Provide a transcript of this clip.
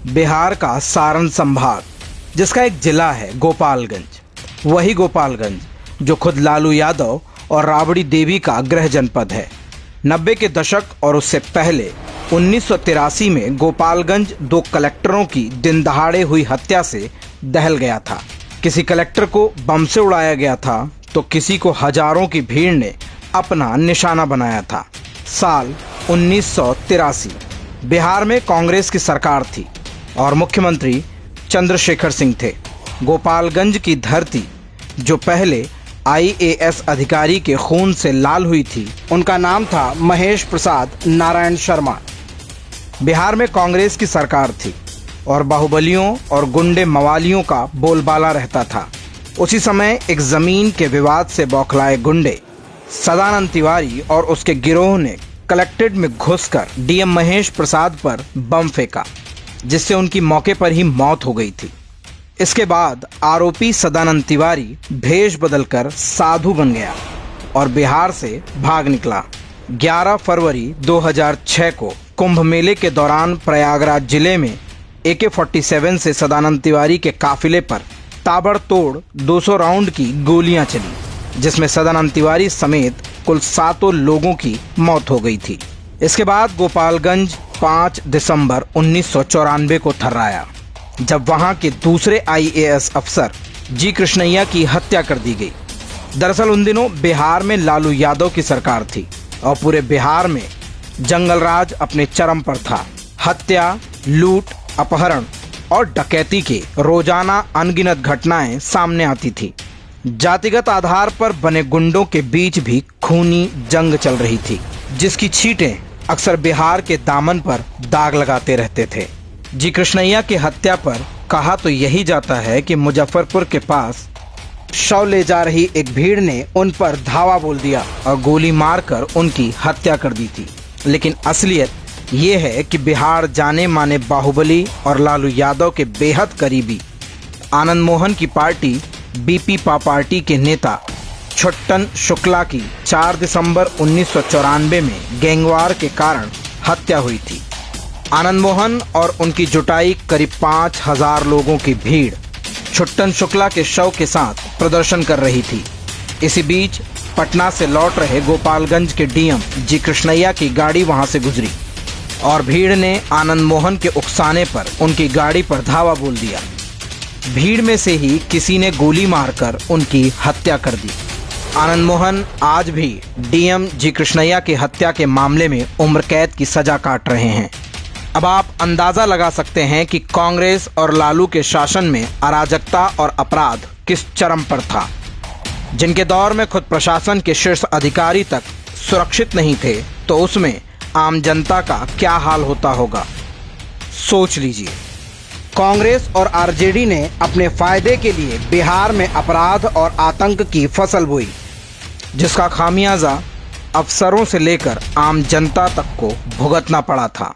बिहार का सारण संभाग, जिसका एक जिला है गोपालगंज। वही गोपालगंज जो खुद लालू यादव और राबड़ी देवी का गृह जनपद है। 90 के दशक और उससे पहले 1983 में गोपालगंज 2 कलेक्टरों की दिन दहाड़े हुई हत्या से दहल गया था। किसी कलेक्टर को बम से उड़ाया गया था तो किसी को हजारों की भीड़ ने अपना निशाना बनाया था। साल 1983 बिहार में कांग्रेस की सरकार थी और मुख्यमंत्री चंद्रशेखर सिंह थे। गोपालगंज की धरती जो पहले IAS अधिकारी के खून से लाल हुई थी, उनका नाम था महेश प्रसाद नारायण शर्मा। बिहार में कांग्रेस की सरकार थी और बाहुबलियों और गुंडे मवालियों का बोलबाला रहता था। उसी समय एक जमीन के विवाद से बौखलाए गुंडे सदानंद तिवारी और उसके गिरोह ने कलेक्ट्रेट में घुसकर DM महेश प्रसाद पर बम फेंका, जिससे उनकी मौके पर ही मौत हो गई थी। इसके बाद आरोपी सदानंद तिवारी भेष बदलकर साधु बन गया और बिहार से भाग निकला। 11 फरवरी 2006 को कुंभ मेले के दौरान प्रयागराज जिले में AK-47 से सदानंद तिवारी के काफिले पर ताबड़तोड़ 200 राउंड की गोलियां चली, जिसमें सदानंद तिवारी समेत कुल 7 लोगों की मौत हो गई थी। इसके बाद गोपालगंज 5 दिसंबर 1994 को थर्राया, जब वहां के दूसरे IAS अफसर G कृष्णैया की हत्या कर दी गई। दरअसल उन दिनों बिहार में लालू यादव की सरकार थी और पूरे बिहार में जंगल राज अपने चरम पर था। हत्या, लूट, अपहरण और डकैती के रोजाना अनगिनत घटनाएं सामने आती थी। जातिगत आधार पर बने गुंडों के बीच भी खूनी जंग चल रही थी, जिसकी छींटें अक्सर बिहार के दामन पर दाग लगाते रहते थे। जी कृष्णैया की हत्या पर कहा तो यही जाता है कि मुजफ्फरपुर के पास शव ले जा रही एक भीड़ ने उन पर धावा बोल दिया और गोली मारकर उनकी हत्या कर दी थी। लेकिन असलियत ये है कि बिहार जाने माने बाहुबली और लालू यादव के बेहद करीबी आनंद मोहन की पार्टी BP-पा पार्टी के नेता छुट्टन शुक्ला की 4 दिसंबर 1994 में गैंगवार के कारण हत्या हुई थी। आनंद मोहन और उनकी जुटाई करीब 5000 लोगों की भीड़ छुट्टन शुक्ला के शव के साथ प्रदर्शन कर रही थी। इसी बीच पटना से लौट रहे गोपालगंज के DM जी कृष्णैया की गाड़ी वहां से गुजरी और भीड़ ने आनंद मोहन के उकसाने पर उनकी गाड़ी पर धावा बोल दिया। भीड़ में से ही किसी ने गोली मारकर उनकी हत्या कर दी। आनंद मोहन आज भी DM जी कृष्णैया की हत्या के मामले में उम्र कैद की सजा काट रहे हैं। अब आप अंदाजा लगा सकते हैं कि कांग्रेस और लालू के शासन में अराजकता और अपराध किस चरम पर था। जिनके दौर में खुद प्रशासन के शीर्ष अधिकारी तक सुरक्षित नहीं थे, तो उसमें आम जनता का क्या हाल होता होगा, सोच लीजिए। कांग्रेस और RJD ने अपने फायदे के लिए बिहार में अपराध और आतंक की फसल बोई, जिसका खामियाजा अफसरों से लेकर आम जनता तक को भुगतना पड़ा था।